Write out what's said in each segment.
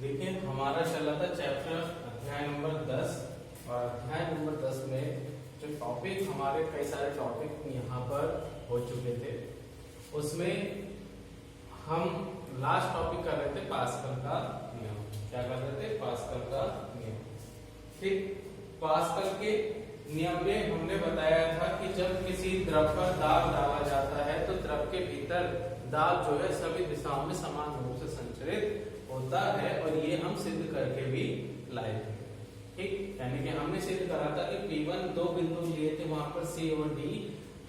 देखिए हमारा चला था चैप्टर अध्याय नंबर 10 और अध्याय नंबर 10 में जो टॉपिक हमारे कई सारे टॉपिक यहाँ पर हो चुके थे उसमें हम लास्ट टॉपिक कर रहे थे पास्कल का नियम। क्या कर रहे थे? पास्कल का नियम। ठीक, पास्कल के नियम में हमने बताया था कि जब किसी द्रव पर दाब डाला जाता है तो द्रव के भीतर दाब जो है सभी दिशाओं में समान रूप से संचरित होता है और ये हम सिद्ध करके भी लाए थे। ठीक, यानी कि हमने सिद्ध करा था कि P1 दो बिंदु लिए थे वहां पर C और D।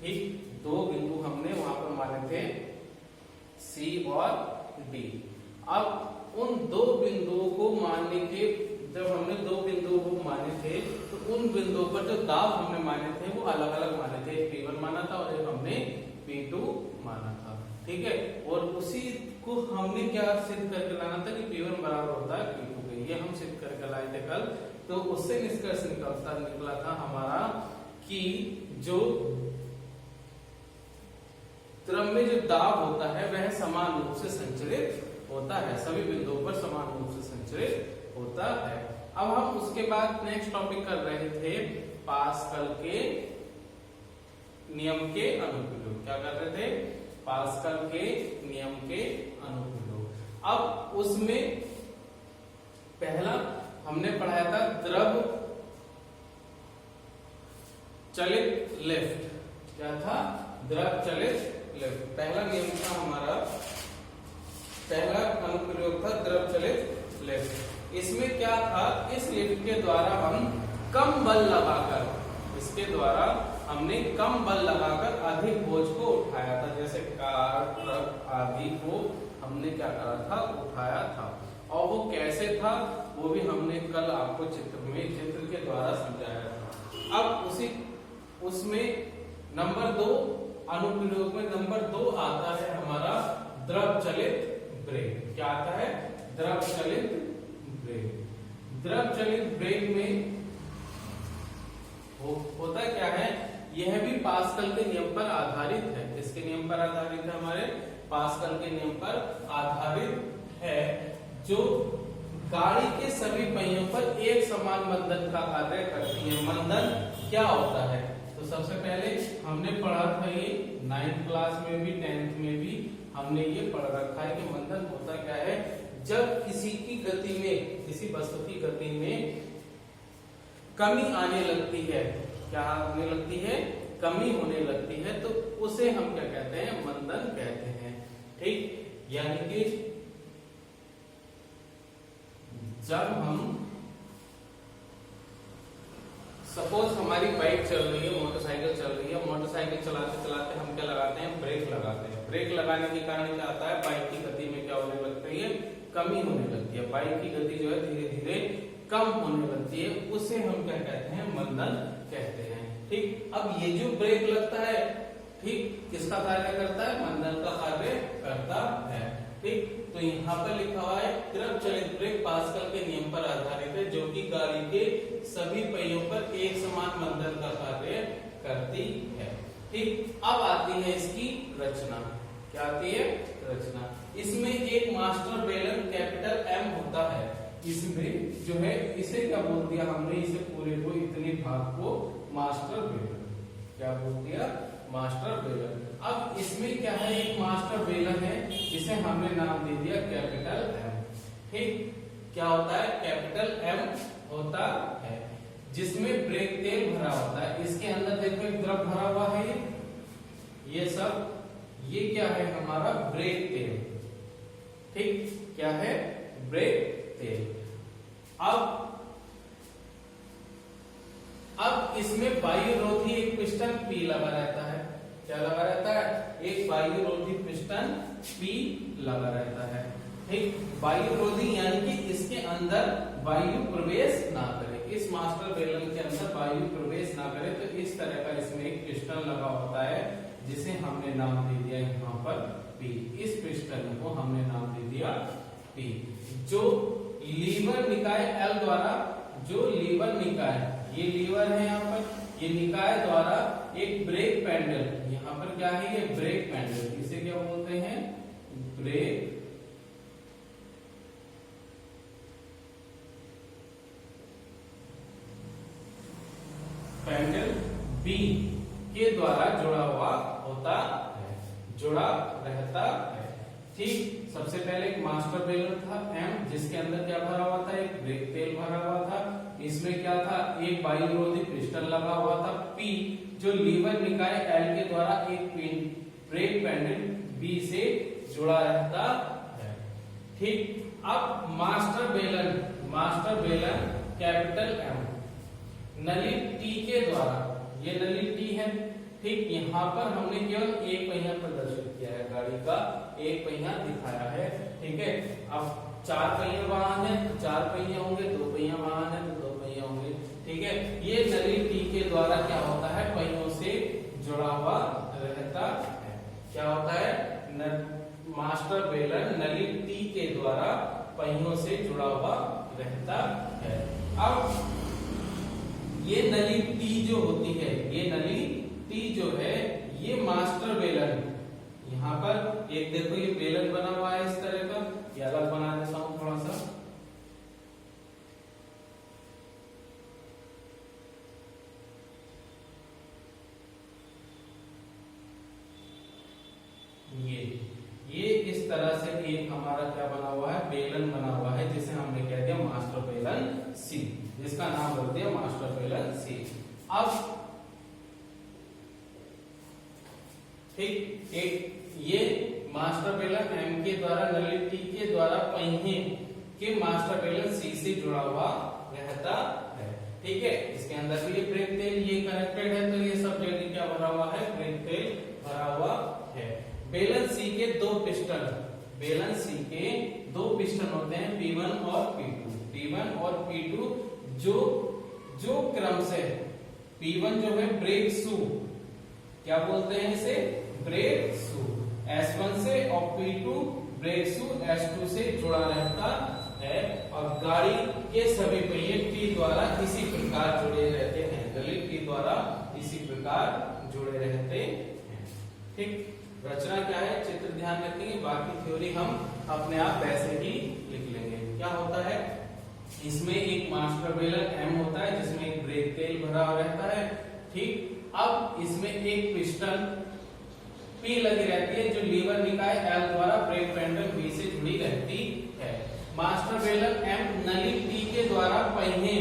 ठीक, दो बिंदु हमने वहां पर माने थे C और D। अब उन दो बिंदुओं को मानने के जब हमने दो बिंदुओं को माने थे तो उन बिंदुओं पर जो दाब हमने माने थे वो अलग अलग माने थे। एक P1 माना था और एक हमने P2 माना था। ठीक है, और उसी को हमने क्या सिद्ध करके लाना था कि P1 बराबर होता है P2 के। ये हम सिद्ध करके लाए थे कल। तो उससे निष्कर्ष निकला था हमारा कि जो द्रव में जो दाब होता है वह समान रूप से संचरित होता है, सभी बिंदुओं पर समान रूप से संचरित होता है। अब हम उसके बाद नेक्स्ट टॉपिक कर रहे थे पास्कल के नियम के अनुप्रयोग। क्या कर रहे थे? पास्कल के नियम के अनुप्रयोग। अब उसमें पहला हमने पढ़ाया था द्रव चलित लिफ्ट। क्या था? द्रव चलित लिफ्ट। पहला नियम था हमारा, पहला अनुप्रयोग था द्रव चलित लिफ्ट। इसमें क्या था? इस लिफ्ट के द्वारा हम कम बल लगाकर, इसके द्वारा हमने कम बल लगाकर अधिक बोझ को उठाया था। जैसे कार, ट्रक आदि को हमने क्या करा था? उठाया था। और वो कैसे था वो भी हमने कल आपको चित्र के द्वारा समझाया था। अब उसमें नंबर 2 अनुप्रयोग में नंबर 2 आता है हमारा द्रव चलित ब्रेक। क्या आता है? द्रव चलित ब्रेक। द्रव चलित ब्रेक में होता क्या है? यह भी पास्कल के नियम पर आधारित है। किसके नियम पर आधारित है? हमारे पास्कल के नियम पर आधारित है, जो गाड़ी के सभी पहियों पर एक समान मंदन का कार्य करती है। मंदन क्या होता है? तो सबसे पहले हमने पढ़ा था ये 9th क्लास में भी 10th में भी हमने ये पढ़ रखा है कि मंदन होता क्या है। जब किसी की गति में, किसी वस्तु की गति में कमी आने लगती है, क्या आने लगती है? कमी होने लगती है, तो उसे हम क्या कहते हैं? मंदन कहते हैं। ठीक, यानी कि जब हम सपोज हमारी बाइक चल रही है, मोटरसाइकिल चल रही है, मोटरसाइकिल चलाते चलाते हम क्या लगाते हैं? ब्रेक लगाते हैं। ब्रेक लगाने के कारण क्या आता है? बाइक की गति में क्या होने लगती है? कमी होने लगती है। बाइक की गति जो है धीरे धीरे कम होने लगती है, उसे हम क्या कहते हैं? मंदन कहते हैं। ठीक, अब ये जो ब्रेक लगता है, ठीक, किसका कार्य करता है? मंदन का कार्य करता है। ठीक, तो यहाँ पर लिखा हुआ है द्रव चलित ब्रेक पास्कल के नियम पर आधारित है, जो कि गाड़ी के सभी पहियों पर एक समान मंदन का कार्य करती है। ठीक, अब आती है इसकी रचना। क्या आती है? रचना। इसमें एक मास्टर बेलन कैपिटल M होता है। इसमें जो है, इसे क्या बोल दिया हमने? इसे पूरे को, इतने भाग को मास्टर बेलन। क्या बोल दिया? मास्टर बेलन। अब इसमें क्या है? एक मास्टर बेलन है, जिसे हमने नाम दे दिया कैपिटल M। ठीक, क्या होता है? कैपिटल M होता है, जिसमें ब्रेक तेल भरा होता है। इसके अंदर देखो एक द्रव भरा हुआ है, ये सब, ये क्या है? हमारा ब्रेक तेल। ठीक, क्या है? ब्रेक तेल। अब इसमें वायुरोधी एक पिस्टन P लगा रहता है। क्या लगा रहता है? एक वायुरोधी पिस्टन P लगा रहता है। ठीक, वायुरोधी यानी कि इसके अंदर वायु प्रवेश ना करे, इस मास्टर बेलन के अंदर वायु प्रवेश ना करे। तो इस तरह का इसमें एक पिस्टन लगा होता है, जिसे हमने नाम दे दिया यहाँ पर P। इस पिस्टन को हमने नाम दे दिया P। जो लीवर निकाय L द्वारा, जो लीवर निकाय, ये लीवर है यहाँ पर, ये निकाय द्वारा एक ब्रेक पैडल, यहाँ पर क्या है? ये ब्रेक पैडल। इसे क्या बोलते हैं? ब्रेक स्पैंडल बी के द्वारा जुड़ा हुआ होता है, जुड़ा रहता है। ठीक, सबसे पहले एक मास्टर बेलर था एम, जिसके अंदर क्या भरा हुआ था, एक ब्रेक तेल भरा हुआ था। इसमें क्या था, एक वायु रोधी पिस्टन लगा हुआ था पी, जो लीवर निकाय एल के द्वारा एक ब्रेक पैडल बी से जुड़ा रहता है। ठीक, अब मास्टर बेलन कैपिटल एम नली टी के द्वारा, ये नली टी है। ठीक, यहाँ पर हमने केवल एक पहिया प्रदर्शित किया है, गाड़ी का एक पहिया दिखाया है। ठीक है, अब 4 पहिया वाहन है तो 4 पहिए होंगे, 2 पहिया वाहन है तो 2 पहिए होंगे। ठीक है, ये नली टी के द्वारा क्या होता है, पहियों से जुड़ा हुआ रहता है। क्या होता है, मास्टर बेलन नली टी के द्वारा पहियों से जुड़ा हुआ रहता है। अब ये नली टी जो होती है, ये नली टी जो है, ये मास्टर बेलन, यहाँ पर एक देखो ये बेलन बना हुआ है इस तरह का, ये अलग बना देता हूं थोड़ा सा। ये इस तरह से एक हमारा क्या बना हुआ है, बेलन बना हुआ है, जिसे हमने कह दिया मास्टर बेलन सी, जिसका नाम रख दिया मास्टर बेलन सी। अब ठीक, एक ये मास्टर बेलन एम के द्वारा नली टी के द्वारा पहिए के मास्टर बेलन सी से जुड़ा हुआ रहता है। ठीक है, इसके अंदर भी ये ब्रेक तेल ये कनेक्टेड है, तो ये सब जगह क्या भरा हुआ है, ब्रेक तेल भरा हुआ है। बेलन सी के 2 पिस्टन, बेलन सी के 2 पिस्टन होते हैं P1 और P2। P1 और P2 जो क्रम से P1 जो है ब्रेक शू, क्या बोलते हैं इसे, ब्रेक शू S1 से, और P2 ब्रेक शू S2 से जुड़ा रहता है, और गाड़ी के सभी पहिए T द्वारा इसी प्रकार जुड़े रहते हैं, नली T द्वारा इसी प्रकार जुड़े रहते हैं। ठीक, रचना क्या है, चित्र ध्यान रखेंगे, बाकी थ्योरी हम अपने आप वैसे ही लिख लेंगे। क्या होता है, इसमें एक मास्टर बेलन एम होता है, जिसमें एक ब्रेक तेल भरा रहता है। ठीक, अब इसमें एक पिस्टन पी लगी रहती है, जो लीवर निकाय एल द्वारा ब्रेक पैडल बी से जुड़ी रहती है। मास्टर बेलन एम नली टी के द्वारा पहिए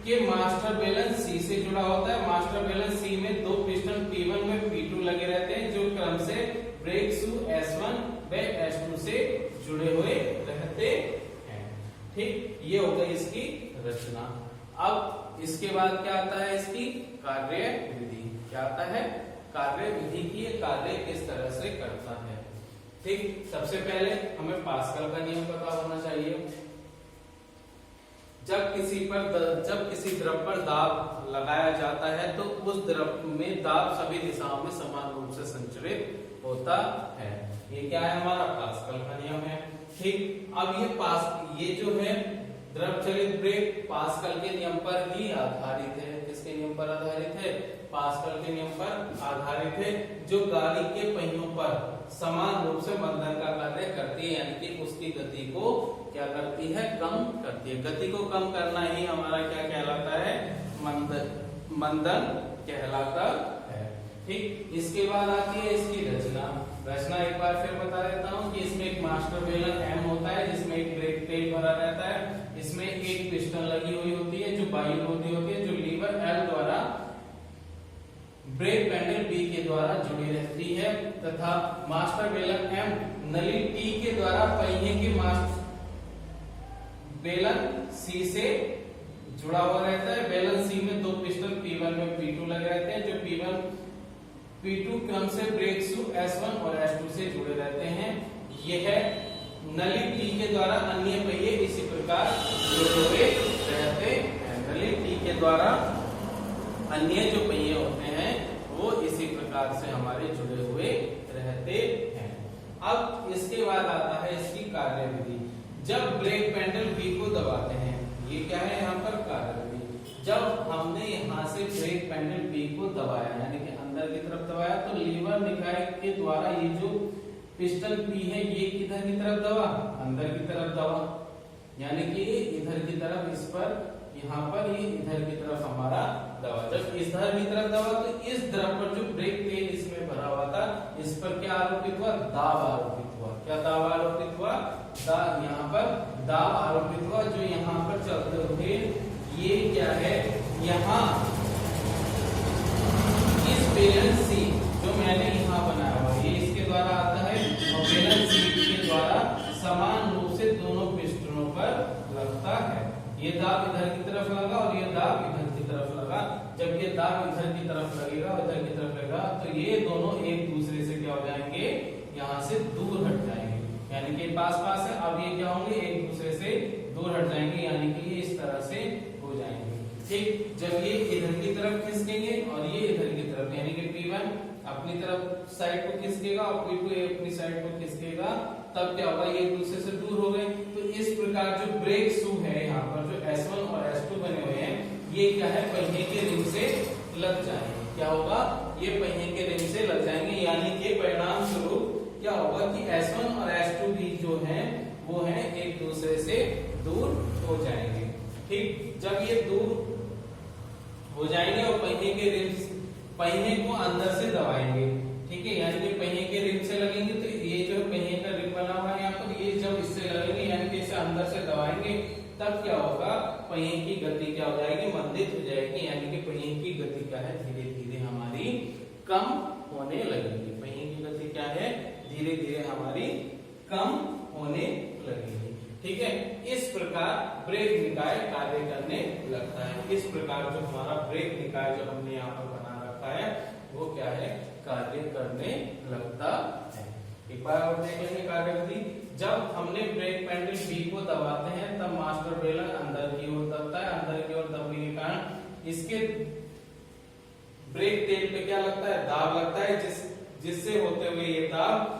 के मास्टर बेलन सी से जुड़ा होता है। मास्टर बेलन सी में 2 पिस्टन P1 में P2 लगे रहते हैं, जो क्रम से ब्रेक शू S1 व S2 से जुड़े हुए रहते हैं। ठीक, ये हो गई इसकी रचना। अब इसके बाद क्या आता है, इसकी कार्य विधि। क्या आता है, कार्य विधि की ये कार्य किस तरह से करता है। ठीक, सबसे पहले हमें पास्कल का नियम पता होना चाहिए। जब किसी द्रव पर दाब लगाया जाता है, तो उस द्रव में दाब सभी दिशाओं में समान रूप से संचरित होता है। ये क्या है, हमारा पास्कल का नियम है। ठीक, अब ये जो है द्रव चलित ब्रेक पास्कल के नियम पर ही आधारित है। किसके नियम पर आधारित है, पास्कल के नियम पर आधारित है, जो गाड़ी के पहियों पर समान रूप से मंदन का कार्य करती है, यानी कि उसकी गति को क्या करती है, कम करती है। गति को कम करना ही हमारा क्या कहलाता है, मंदन कहलाता है। ठीक, इसके बाद आती है इसकी रचना एक बार फिर बता देता हूँ कि इसमें एक मास्टर बेलन एम होता है, जिसमें एक ब्रेक तेल भरा रहता है। इसमें एक पिस्टन लगी हुई होती है, जो वायु रोधी होती है, जो लीवर एल द्वारा ब्रेक पैडल बी के द्वारा जुड़ी रहती है, तथा मास्टर बेलन एम नली टी के द्वारा पहिए के मास्टर बेलन सी से जुड़ा हुआ रहता है। बेलन सी में 2 पिस्टन P1 में P2 लगे रहते हैं, जो P2 क्रम से ब्रेक शू S1 और S2 से जुड़े रहते हैं। यह नली टी के द्वारा अन्य पहिए इसी प्रकार जुड़े हुए रहते हैं। नली टी के द्वारा अन्य जो पहिए होते हैं वो इसी प्रकार से हमारे जुड़े हुए रहते हैं। अब इसके बाद आता है इसकी कार्य विधि। जब ब्रेक पैडल बी को दबाते हैं, ये क्या है यहाँ पर कार्य विधि। जब हमने यहाँ से ब्रेक पैडल बी को दबाया, यानी कि अंदर की तरफ दबाया, तो लीवर निकाय के द्वारा ये जो पिस्टन पी है, ये किधर की तरफ दबा, अंदर की तरफ दबा, यानी कि इधर की तरफ, इस पर यहाँ पर ये इधर की तरफ हमारा दबा। जब इधर की तरफ दबा तो इस द्रव पर जो ब्रेक तेल इसमें भरा हुआ था इस पर क्या आरोपित हुआ, दाब आरोपित हुआ। क्या दाब आरोपित हुआ, यहाँ पर दाब आरोपित हुआ। जो यहाँ पर चलते हुए ये क्या है, यहाँ इस बैलेंस सीट जो मैंने यहाँ बनाया हुआ ये इसके द्वारा आता है और बैलेंस सीट के द्वारा समान रूप से दोनों पिस्टनों पर लगता है। ये दाब इधर की तरफ लगा और ये दाब इधर की तरफ लगा। जब ये दाब इधर की तरफ लगेगा और इधर की तरफ लगेगा तो ये दोनों एक दूसरे से क्या हो जाएंगे, यहाँ से दूर हट जाएंगे, यानी कि पास पास है। अब ये क्या होंगे, एक दूसरे से दूर हट जाएंगे, यानी कि ये इस तरह से हो जाएंगे। ठीक, जब ये इधर की तरफ खिसकेंगे और ये इधर की तरफ, यानी कि P1 अपनी तरफ साइड को खिसकेगा और P2 अपनी साइड को खिसकेगा, तब क्या होगा, ये एक दूसरे से दूर हो गए। तो इस प्रकार जो ब्रेक शू है यहाँ पर जो S1 और S2 बने हुए हैं ये क्या है, पहिए के रिम से लग जाएंगे। क्या होगा, ये पहिए के रिम से लग जाएंगे, यानी कि परिणाम स्वरूप क्या होगा कि S1 और S2 भी जो है वो है एक दूसरे से दूर हो जाएंगे। ठीक, जब ये दूर हो जाएंगे और पहिए के रिम, पहिए को अंदर से दबाएंगे। ठीक है, यानी कि पहिए के रिम से लगेंगे तो ये जो पहिए का रिम बना हुआ है यहाँ पर, ये जब इससे लगेंगे यानी कि इसे अंदर से दबाएंगे तब क्या होगा, पहिए की गति क्या हो जाएगी, मंदित हो जाएगी, यानी कि पहिए की गति क्या है, धीरे धीरे हमारी कम होने लगेगी। पहिए की गति क्या है, धीरे धीरे हमारी कम होने लगेगी। ठीक है, इस प्रकार ब्रेक निकाय कार्य करने लगता है। इस प्रकार जो हमारा ब्रेक निकाय जो हमने यहाँ पर बना रखा है वो क्या है, कार्य करने लगता है। एक बार और देख लेंगे कार्यविधि। जब हमने ब्रेक पैडल B को दबाते हैं तब मास्टर बेलन अंदर की ओर दबता है। अंदर की ओर दबने के कारण इसके ब्रेक तेल पे क्या लगता है, दाब लगता है, जिससे होते हुए ये दाब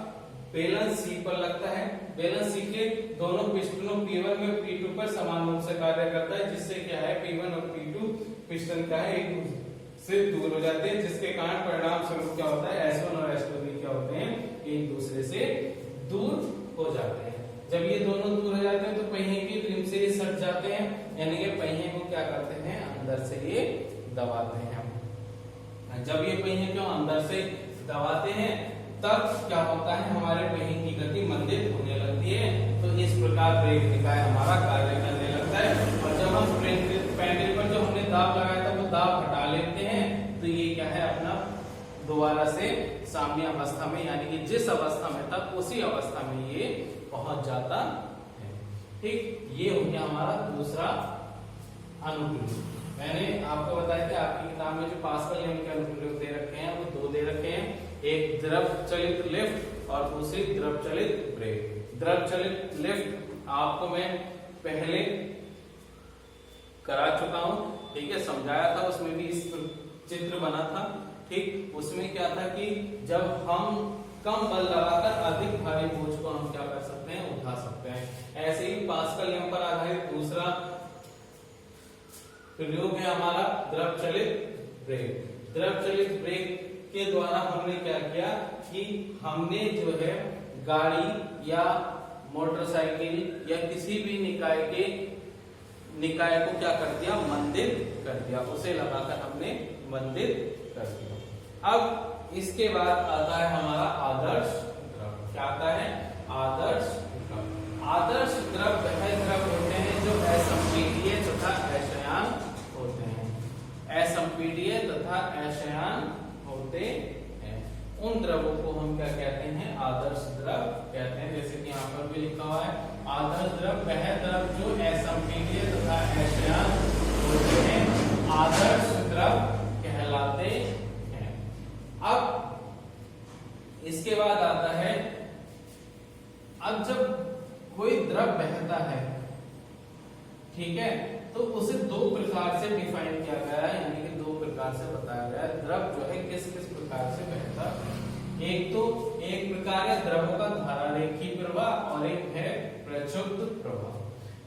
बैलेंस सी पर लगता है। बैलेंस सी के दोनों पिस्टनों P1 में P2 पर समान रूप से कार्य करता है, जिससे क्या है P1 और P2 पिस्टन का है एक दूसरे से दूर हो जाते हैं, जिसके कारण परिणाम स्वरूप क्या होता है, S1 और S2 भी क्या होते हैं, एक दूसरे से दूर हो जाते हैं। जब ये दोनों दूर हो जाते हैं तो पहिए की रिम से ये सट जाते हैं, यानी कि पहिए को क्या करते हैं, अंदर से ये दबाते हैं। जब ये पहिए को अंदर से दबाते हैं तब क्या होता है, हमारे पहिए की गति मंदित होने लगती है। तो इस प्रकार ब्रेक निकाय हमारा कार्य करने लगता है। और जब हम ब्रेक पैडल पर जो हमने दाब लगाया था वो दाब हटा लेते हैं तो ये क्या है, अपना दोबारा से साम्य अवस्था में, यानी कि जिस अवस्था में था उसी अवस्था में ये पहुंच जाता है। ठीक, ये हो गया हमारा दूसरा अनुप्रयोग। मैंने आपको बताया था आपकी किताब में जो पास्कल नियम के अनुप्रयोग दे रखे हैं वो दो दे रखे हैं, एक द्रव चलित लिफ्ट और दूसरी द्रव चलित ब्रेक। द्रव चलित लिफ्ट आपको मैं पहले करा चुका हूं, ठीक है, समझाया था, उसमें भी इस चित्र बना था। ठीक, उसमें क्या था कि जब हम कम बल लगाकर अधिक भारी बोझ को हम क्या कर सकते हैं, उठा सकते हैं। ऐसे ही पास्कल नियम पर आधारित दूसरा प्रयोग है हमारा द्रव चलित ब्रेक। द्रव चलित ब्रेक के द्वारा हमने क्या किया कि हमने जो है गाड़ी या मोटरसाइकिल या किसी भी निकाय को क्या कर दिया, मंदित कर दिया, उसे लगाकर हमने मंदित कर दिया। अब इसके बाद आता है हमारा आदर्श द्रव। क्या आता है, आदर्श द्रव। आदर्श द्रव वह द्रव होते हैं जो असंपीड्य तथा अशयान होते हैं। असंपीड्य तथा अशयान होते हैं, उन द्रवों को हम क्या कहते हैं, आदर्श द्रव कहते हैं। जैसे कि यहाँ पर भी लिखा हुआ है, आदर्श द्रव वह द्रव जो असंपीड्य तथा अशयान होते हैं, आदर्श द्रव कहलाते हैं। अब इसके बाद आता है, अब जब कोई द्रव बहता है, ठीक है, तो उसे दो प्रकार से डिफाइन किया गया है, यानी कि दो प्रकार से बताया गया है द्रव जो है किस किस प्रकार से बहता है। एक प्रकार है द्रवों का धारा रेखी प्रवाह और एक है प्रक्षुब्ध प्रवाह।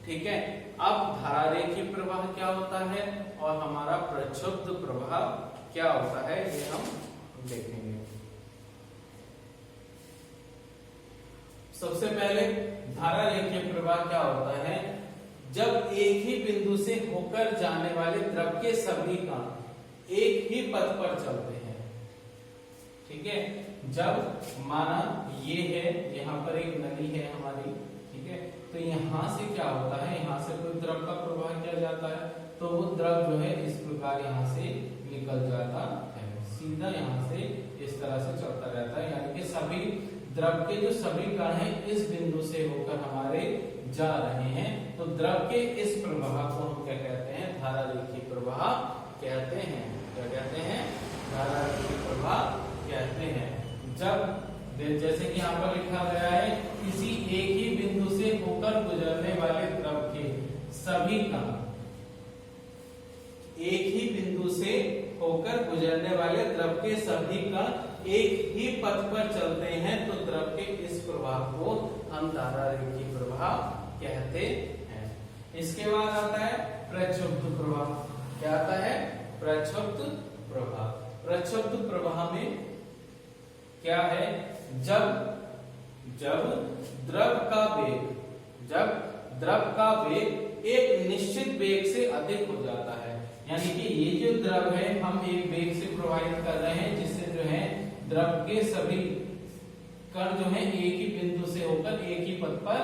ठीक है, अब धारा रेखी प्रवाह क्या होता है और हमारा प्रक्षुब्ध प्रवाह क्या होता है ये हम देखेंगे। सबसे पहले धारा रेखीय प्रवाह क्या होता है, जब एक ही बिंदु से होकर जाने वाले द्रव के सभी कण एक ही पथ पर चलते हैं। ठीक है, जब माना ये है, यहाँ पर एक नदी है हमारी, ठीक है, तो यहाँ से क्या होता है, यहाँ से कोई द्रव का प्रवाह किया जाता है, तो वो द्रव जो है इस प्रकार यहाँ से निकल जाता है, सीधा यहाँ से इस तरह से चलता रहता है। यानी कि सभी द्रव के जो सभी कण हैं इस बिंदु से होकर हमारे जा रहे हैं, तो द्रव के इस प्रवाह को हम क्या कहते हैं, धारा रेखीय प्रवाह कहते हैं। क्या कहते हैं, धारा रेखीय प्रवाह कहते हैं। जब जैसे कि यहाँ पर लिखा गया है, किसी एक ही बिंदु से होकर गुजरने वाले द्रव के सभी कण, एक ही बिंदु से होकर गुजरने वाले द्रव के सभी कण एक ही पथ पर चलते हैं, तो द्रव के इस प्रवाह को हम धारा रेखीय प्रवाह कहते हैं। इसके बाद आता है प्रक्षुब्ध प्रवाह। क्या आता है, प्रक्षुब्ध प्रवाह। प्रक्षुब्ध प्रवाह में क्या है, जब द्रव का वेग एक निश्चित वेग से अधिक हो जाता है, यानी कि ये जो द्रव है हम एक वेग से प्रवाहित कर रहे हैं, जिससे जो है द्रव के सभी कण जो है एक ही बिंदु से होकर एक ही पथ पर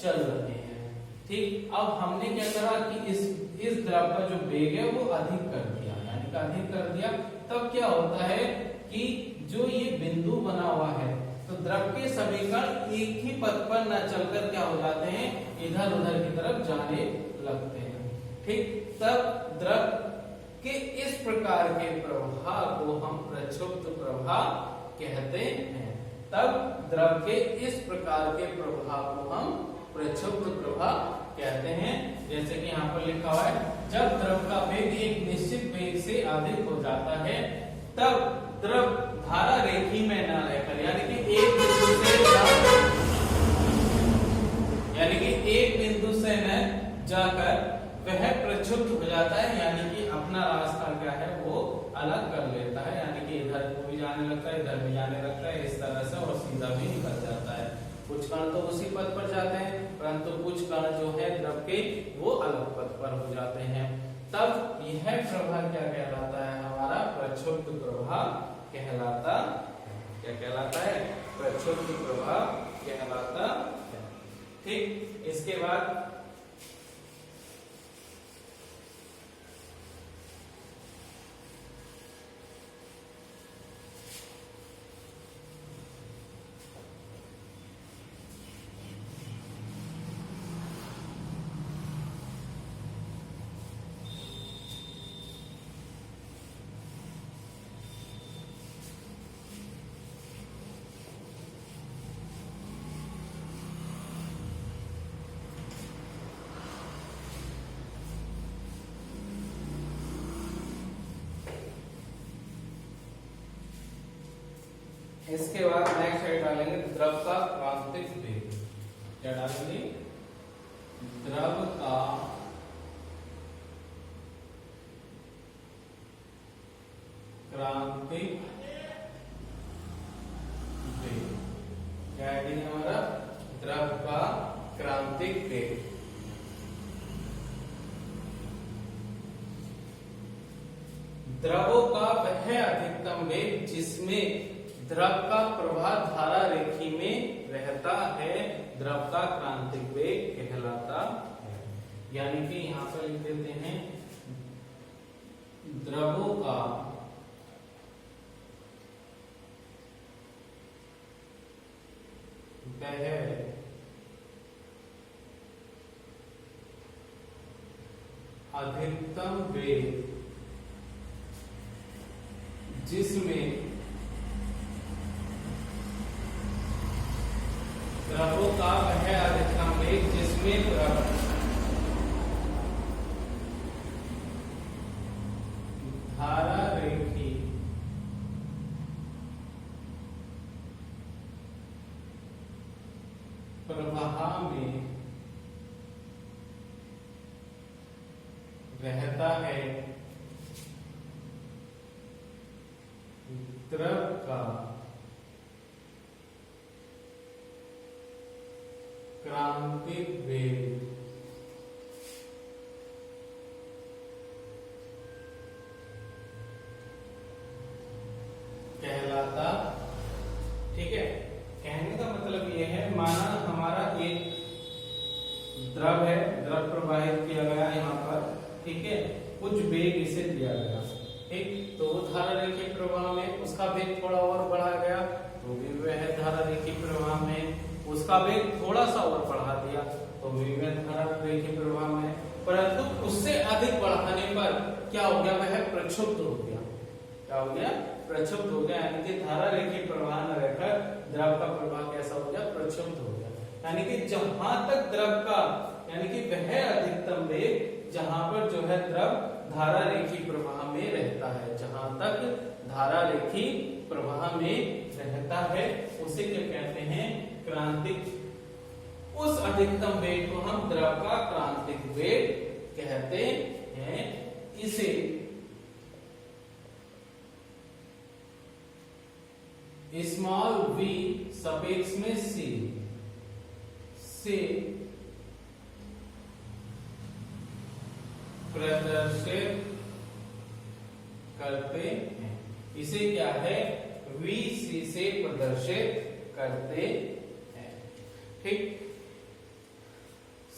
चल रहे हैं। ठीक, अब हमने क्या करा कि इस द्रव का जो वेग है वो अधिक कर दिया, यानी कि अधिक कर दिया, तब क्या होता है कि जो ये बिंदु बना हुआ है, तो द्रव के सभी कण एक ही पथ पर न चलकर क्या हो जाते हैं, इधर उधर की तरफ जाने लगते हैं। ठीक, तब द्रव के इस प्रकार के प्रवाह को हम प्रक्षुब्ध प्रवाह कहते हैं। तब द्रव के इस प्रकार के प्रवाह को हम प्रक्षुब्ध प्रवाह कहते हैं। जैसे कि यहाँ पर लिखा हुआ है, जब द्रव का वेग एक निश्चित वेग से अधिक हो जाता है, तब द्रव धारा रेखी में न रहकर, यानी कि एक बिंदु से न जाकर वह प्रक्षुब्ध हो जाता है, यानी कि अपना रास्ता क्या है वो अलग कर लेता है, यानी कि इधर को भी जाने लगता है, इधर भी जाने लगता है, इस तरह से, और सीधा भी निकल जाता है। कुछ कण तो उसी पथ पर जाते हैं, परंतु कुछ कण जो है द्रव के वो अलग पथ पर हो जाते हैं। तब यह प्रवाह क्या कहलाता है, हमारा प्रक्षुब्ध प्रवाह कहलाता है। क्या कहलाता है, प्रक्षुब्ध प्रवाह कहलाता है। ठीक, इसके बाद इसके बाद नेक्स्ट है डालेंगे द्रव का क्रांतिक वेग। क्या डालेंगे, द्रव का क्रांतिक वेग। क्या है हमारा, द्रव का क्रांतिक वेग। द्रवों का वह अधिकतम वेग जिसमें द्रव का प्रवाह धारा रेखी में रहता है, द्रव का क्रांतिक वेग कहलाता है। यानी कि यहां पर लिख देते हैं, द्रवों का वह अधिकतम वेग जिसमें द्रवों का वह अधिकतम वेग जिसमें द्रव धारा रेखी प्रवाह में रहता है, द्रव का क्रांतिक वेग द्रव है, द्रव प्रवाहित किया गया यहाँ पर, ठीक है, कुछ वेग इसे दिया गया, ठीक, तो वो धारा रेखीय प्रवाह में उसका वेग थोड़ा और बढ़ा गया, तो भी वह धारा रेखीय प्रवाह में उसका वेग थोड़ा सा और बढ़ा दिया, तो भी वह धारा रेखीय प्रवाह में, परंतु उससे अधिक बढ़ाने पर क्या हो गया, वह प्रक्षुब्ध हो गया। क्या हो गया? प्रक्षुब्ध हो गया, यानी कि धारा रेखीय प्रवाह में रहकर द्रव का प्रवाह कैसा हो गया, प्रक्षुब्ध हो गया। यानी कि जहां तक द्रव का, यानी कि वह अधिकतम वेग जहां पर जो है द्रव धारा रेखीय प्रवाह में रहता है, जहां तक धारा रेखीय प्रवाह में रहता है उसे क्या कहते हैं, क्रांतिक। उस अधिकतम वेग को हम द्रव का क्रांतिक वेग कहते हैं। इसे स्मॉल v सपेक्ष में c से प्रदर्शित करते हैं। इसे क्या है, vc से प्रदर्शित करते हैं। ठीक,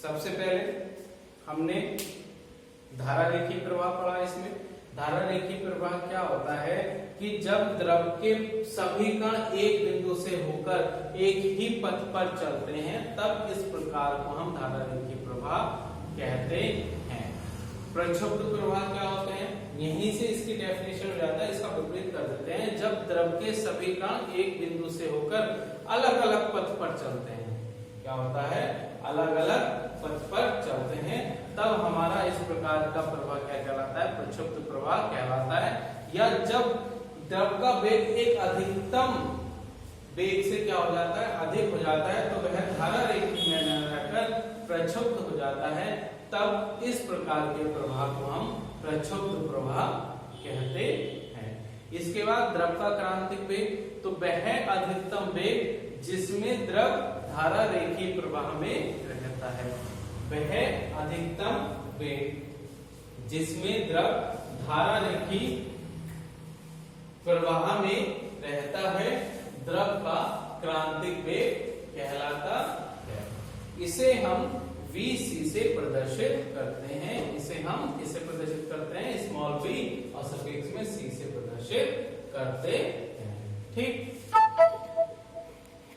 सबसे पहले हमने धारा रेखीय प्रवाह पढ़ा। इसमें धारा रेखीय प्रवाह क्या होता है कि जब द्रव के सभी कण एक बिंदु से होकर एक ही पथ पर चलते हैं तब इस प्रकार को हम धारा रेखीय प्रवाह कहते हैं। प्रक्षुब्ध प्रवाह क्या होते हैं, यहीं से इसकी डेफिनेशन हो जाता है, इसका विपरीत कर देते हैं। जब द्रव के सभी कण एक बिंदु से होकर अलग अलग पथ पर चलते हैं, क्या होता है, अलग अलग पथ पर चलते हैं, तब हमारा इस प्रकार का प्रवाह क्या कहलाता है, प्रक्षुब्ध प्रवाह कहलाता है। या जब द्रव का वेग एक अधिकतम वेग से क्या हो जाता है, अधिक हो जाता है, तो वह धारा रेखीय में न रहकर प्रक्षुब्ध हो जाता है, तब इस प्रकार के प्रवाह को हम प्रक्षुब्ध प्रवाह कहते हैं। इसके बाद द्रव का क्रांतिक वेग, तो वह अधिकतम वेग जिसमें द्रव धारा रेखीय प्रवाह में रहता है, वह अधिकतम वेग जिसमें द्रव धारा रेखीय प्रवाह में रहता है, द्रव का क्रांतिक वेग कहलाता है। इसे हम vc से प्रदर्शित करते हैं। इसे हम किससे प्रदर्शित करते हैं, स्मॉल v और सफिक्स में c से प्रदर्शित करते हैं। ठीक,